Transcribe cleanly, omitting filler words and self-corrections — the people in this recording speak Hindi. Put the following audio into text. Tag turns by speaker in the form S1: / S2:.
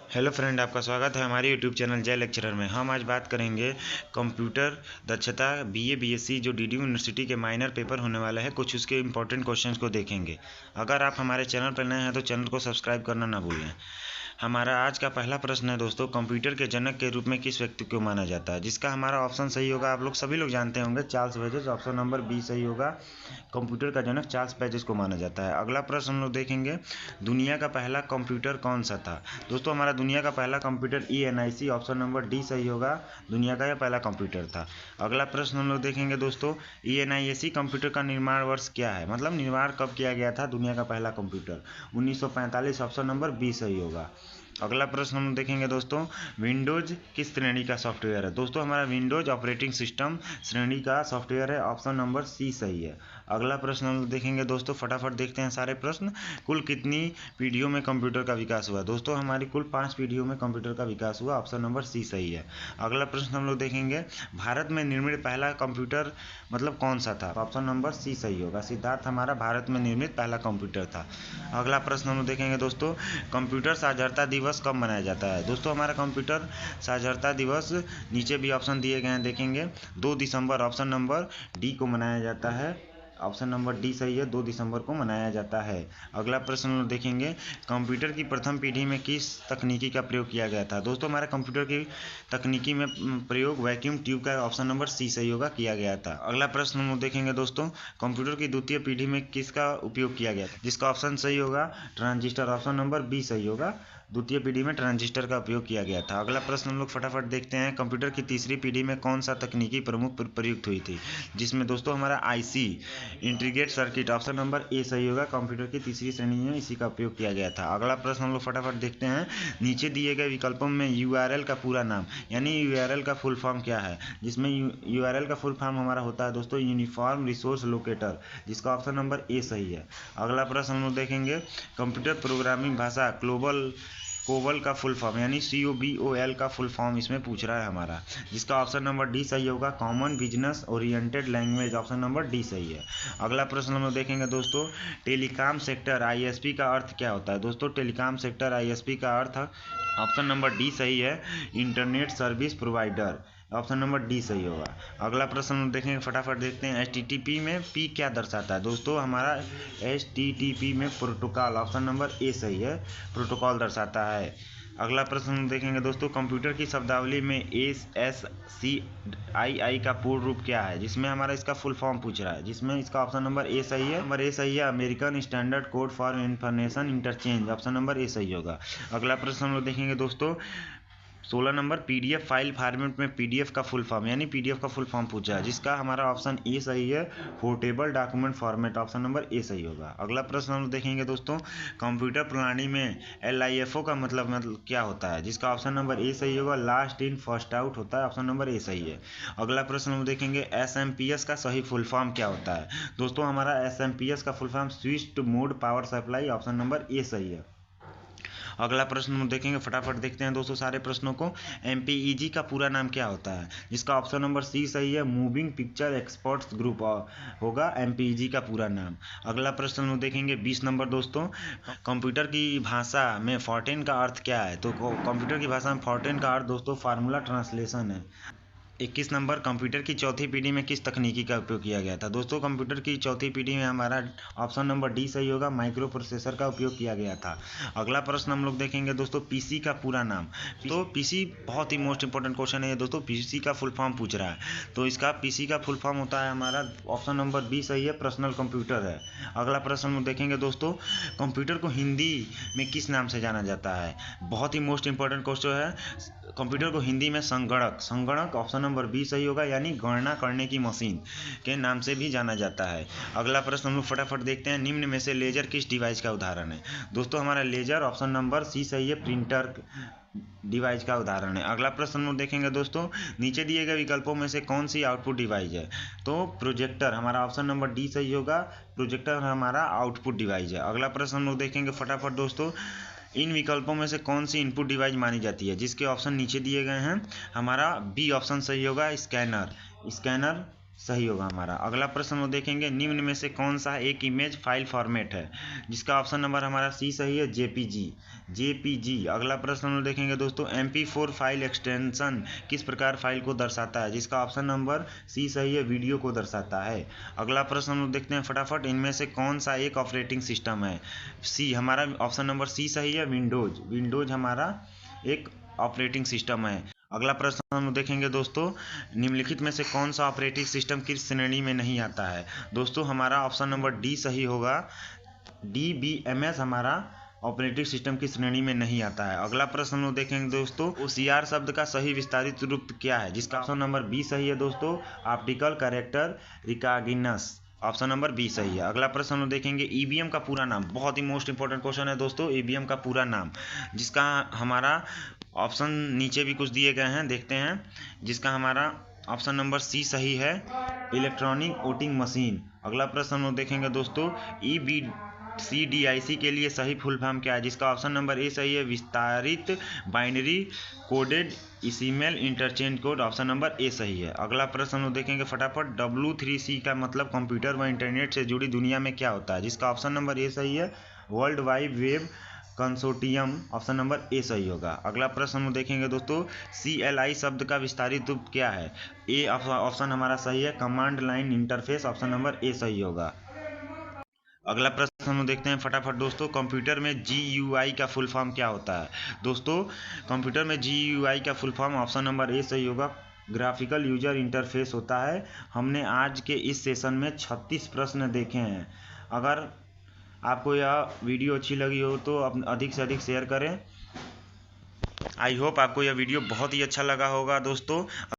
S1: हेलो फ्रेंड, आपका स्वागत है हमारे यूट्यूब चैनल जय लेक्चरर में। हम आज बात करेंगे कंप्यूटर दक्षता बीए बीएससी जो डीडीयू यूनिवर्सिटी के माइनर पेपर होने वाला है। कुछ उसके इंपॉर्टेंट क्वेश्चंस को देखेंगे। अगर आप हमारे चैनल पर नए हैं तो चैनल को सब्सक्राइब करना ना भूलें। हमारा आज का पहला प्रश्न है दोस्तों, कंप्यूटर के जनक के रूप में किस व्यक्ति को माना जाता है? जिसका हमारा ऑप्शन सही होगा, आप लोग सभी लोग जानते होंगे, Charles Babbage. Option number B सही होगा। कंप्यूटर का जनक चार्ल्स बेबेज को माना जाता है। अगला प्रश्न हम लोग देखेंगे, दुनिया का पहला कंप्यूटर कौन सा था? दोस्तों, हमारा दुनिया का पहला computer ENIC, option number D सही होगा। दुनिया का यह पहला कंप्यूटर था। अगला प्रश्न हम लोग देखेंगे दोस्तों, ENIAC कंप्यूटर का निर्माण वर्ष क्या है? मतलब निर्माण कब किया गया था दुनिया का पहला कंप्यूटर? 1945, ऑप्शन नंबर बी सही होगा। अगला प्रश्न हम देखेंगे दोस्तों, विंडोज किस श्रेणी का सॉफ्टवेयर है? दोस्तों, हमारा विंडोज ऑपरेटिंग सिस्टम श्रेणी का सॉफ्टवेयर है। ऑप्शन नंबर सी सही है। अगला प्रश्न हम देखेंगे दोस्तों, फटाफट देखते हैं सारे प्रश्न। कुल कितनी पीढ़ियों में कंप्यूटर का विकास हुआ? दोस्तों, हमारी कुल 5 पीढ़ियों में कंप्यूटर का विकास हुआ। ऑप्शन नंबर सी सही है। अगला प्रश्न हम लोग देखेंगे, भारत में निर्मित पहला कंप्यूटर मतलब कौन सा था? ऑप्शन नंबर सी सही होगा। सिद्धार्थ हमारा भारत में निर्मित पहला कंप्यूटर था। अगला प्रश्न हम लोग देखेंगे दोस्तों, कंप्यूटर साक्षरता दिवस कब मनाया जाता है? दोस्तों, हमारा कंप्यूटर साक्षरता दिवस नीचे भी ऑप्शन दिए गए हैं, देखेंगे 2 दिसंबर, ऑप्शन नंबर डी को मनाया जाता है। ऑप्शन नंबर डी सही है, 2 दिसंबर को मनाया जाता है। अगला प्रश्न हम देखेंगे, कंप्यूटर की प्रथम पीढ़ी में किस तकनीकी का प्रयोग किया गया था? दोस्तों, हमारा कंप्यूटर की तकनीकी में प्रयोग वैक्यूम ट्यूब का, ऑप्शन नंबर सी सही होगा, किया गया था। अगला प्रश्न हम देखेंगे दोस्तों, कंप्यूटर की द्वितीय पीढ़ी में किसका उपयोग किया गया था? जिसका ऑप्शन सही होगा ट्रांजिस्टर, ऑप्शन नंबर बी सही होगा। द्वितीय पीढ़ी में ट्रांजिस्टर का उपयोग किया गया था। अगला प्रश्न हम लोग फटाफट देखते हैं, कंप्यूटर की तीसरी पीढ़ी में कौन सा तकनीकी प्रमुख प्रयुक्त हुई थी? जिसमें दोस्तों हमारा IC integrated circuit, option number A सही होगा। कंप्यूटर की तीसरी श्रेणी में इसी का उपयोग किया गया था। अगला प्रश्न हम लोग फटाफट देखते हैं, नीचे दिए गए विकल्पों में URL का पूरा नाम यानी URL का फुल फॉर्म क्या है? जिसमें URL का फुल फॉर्म हमारा होता है दोस्तों यूनिफॉर्म रिसोर्स लोकेटर, जिसका ऑप्शन नंबर ए सही है। अगला प्रश्न हम लोग देखेंगे, कंप्यूटर प्रोग्रामिंग भाषा कोबल का फुल फॉर्म यानी COBOL का फुल फॉर्म इसमें पूछ रहा है हमारा, जिसका ऑप्शन नंबर डी सही होगा। Common business oriented language, option number D सही है। अगला प्रश्न हम लोग देखेंगे दोस्तों, टेलीकॉम सेक्टर ISP का अर्थ क्या होता है? दोस्तों, टेलीकॉम सेक्टर ISP का अर्थ ऑप्शन नंबर डी सही है, internet service provider, option number D सही होगा। अगला प्रश्न हम देखेंगे, फटाफट देखते हैं, HTTP में P क्या दर्शाता है? दोस्तों, हमारा HTTP में प्रोटोकॉल, ऑप्शन नंबर ए सही है, प्रोटोकॉल दर्शाता है। अगला प्रश्न हम देखेंगे दोस्तों, कंप्यूटर की शब्दावली में ASCII का पूर्ण रूप क्या है? जिसमें हमारा इसका फुल फॉर्म पूछ रहा है, जिसमें इसका ऑप्शन नंबर ए सही है। नंबर ए सही है, American standard code for information interchange, option number A सही होगा। अगला प्रश्न हम लोग देखेंगे दोस्तों, 16 नंबर, PDF फाइल फॉर्मेट में PDF का फुल फॉर्म यानी PDF का फुल फॉर्म पूछा है, जिसका हमारा ऑप्शन ए सही है, portable document format, option number A सही होगा। अगला प्रश्न हम देखेंगे दोस्तों, कंप्यूटर प्रणाली में LIFO का मतलब क्या होता है? जिसका ऑप्शन नंबर ए सही होगा, लास्ट इन फर्स्ट आउट होता है, ऑप्शन नंबर ए सही है। अगला प्रश्न हम देखेंगे, SMPS का सही फुल फॉर्म क्या होता है? दोस्तों, हमारा SMPS का full form switched mode power supply, option number A सही है। अगला प्रश्न हम देखेंगे, फटाफट देखते हैं दोस्तों सारे प्रश्नों को। MPEG का पूरा नाम क्या होता है? जिसका ऑप्शन नंबर सी सही है, मूविंग पिक्चर एक्सपर्ट्स ग्रुप होगा MPEG का पूरा नाम। अगला प्रश्न हम देखेंगे 20 नंबर दोस्तों, कंप्यूटर की भाषा में फॉर्टेन का अर्थ क्या है? तो कंप्यूटर की भाषा में फॉर्टेन का अर्थ दोस्तों फार्मूला ट्रांसलेशन है। 21 नंबर, कंप्यूटर की चौथी पीढ़ी में किस तकनीकी का उपयोग किया गया था? दोस्तों, कंप्यूटर की चौथी पीढ़ी में हमारा ऑप्शन नंबर डी सही होगा, माइक्रो प्रोसेसर का उपयोग किया गया था। अगला प्रश्न हम लोग देखेंगे दोस्तों, PC का पूरा नाम। तो PC बहुत ही मोस्ट इंपॉर्टेंट क्वेश्चन है दोस्तों, PC का फुल फॉर्म पूछ रहा है, तो इसका PC का फुल फॉर्म होता है हमारा, ऑप्शन नंबर बी सही है, पर्सनल कंप्यूटर है। अगला प्रश्न हम देखेंगे दोस्तों, कंप्यूटर को हिंदी में किस नाम से जाना जाता है? बहुत ही मोस्ट इंपॉर्टेंट क्वेश्चन है, कंप्यूटर को हिंदी में संगणक, ऑप्शन नंबर बी सही होगा, यानी गणना करने की मशीन के नाम से भी जाना जाता है। अगला प्रश्न हम लोग फटाफट देखते हैं, निम्न में से लेजर किस डिवाइस का उदाहरण है? दोस्तों, हमारा लेजर, ऑप्शन नंबर सी सही है, प्रिंटर डिवाइस का उदाहरण है। अगला प्रश्न हम लोग देखेंगे दोस्तों, नीचे दिए गए विकल्पों में से कौन सी आउटपुट डिवाइस है? तो प्रोजेक्टर, हमारा ऑप्शन नंबर डी सही होगा, प्रोजेक्टर हमारा आउटपुट डिवाइस है। अगला प्रश्न हम लोग देखेंगे फटाफट दोस्तों, इन विकल्पों में से कौन सी इनपुट डिवाइस मानी जाती है? जिसके ऑप्शन नीचे दिए गए हैं, हमारा बी ऑप्शन सही होगा, स्कैनर सही होगा हमारा। अगला प्रश्न वो देखेंगे, निम्न में से कौन सा एक इमेज फाइल फॉर्मेट है, जिसका ऑप्शन नंबर हमारा सी सही है, जेपीजी। अगला प्रश्न हम लोग देखेंगे दोस्तों, MP4 फाइल एक्सटेंशन किस प्रकार फाइल को दर्शाता है, जिसका ऑप्शन नंबर सी सही है, वीडियो को दर्शाता है। अगला प्रश्न हम लोग देखते हैं फटाफट, इनमें से कौन सा एक ऑपरेटिंग सिस्टम है, सी हमारा ऑप्शन नंबर सी सही है, विंडोज हमारा एक ऑपरेटिंग सिस्टम है। अगला प्रश्न हम देखेंगे दोस्तों, निम्नलिखित में से कौन सा ऑपरेटिंग सिस्टम किस श्रेणी में नहीं आता है। दोस्तों हमारा ऑप्शन नंबर डी सही होगा, DBMS हमारा ऑपरेटिंग सिस्टम की श्रेणी में नहीं आता है। अगला प्रश्न हम लोग देखेंगे दोस्तों, OCR शब्द का सही विस्तारित रूप क्या है, जिसका ऑप्शन नंबर बी सही है दोस्तों, optical character recognition, option number B सही है। अगला प्रश्न हम लोग देखेंगे, EBM का पूरा नाम, बहुत ही मोस्ट इंपॉर्टेंट क्वेश्चन है दोस्तों, EBM का पूरा नाम, जिसका हमारा ऑप्शन नीचे भी कुछ दिए गए हैं, देखते हैं, जिसका हमारा ऑप्शन नंबर सी सही है, इलेक्ट्रॉनिक वोटिंग मशीन। अगला प्रश्न हम लोग देखेंगे दोस्तों, EBCDIC के लिए सही फुल फॉर्म क्या है, जिसका ऑप्शन नंबर ए सही है, विस्तारित binary coded email interchange code, option number A सही है। अगला प्रश्न हम लोग देखेंगे फटाफट, W3C का मतलब कंप्यूटर व इंटरनेट से जुड़ी दुनिया में क्या होता है, जिसका ऑप्शन नंबर ए सही है, world wide web consortium, option number A सही होगा। अगला प्रश्न हम देखेंगे दोस्तों, CLI शब्द का विस्तारित रूप क्या है, ए ऑप्शन हमारा सही है, command line interface, option number A सही होगा। अगला प्रश्न हम देखते हैं फटाफट दोस्तों, कंप्यूटर में GUI का फुल फॉर्म क्या होता है। दोस्तों कंप्यूटर में GUI का full form option number A सही होगा, ग्राफिकल यूजर इंटरफेस होता है। हमने आज के इस सेशन में 36 प्रश्न देखे हैं। अगर आपको यह वीडियो अच्छी लगी हो तो अधिक से अधिक शेयर करें। आई होप आपको यह वीडियो बहुत ही अच्छा लगा होगा दोस्तों।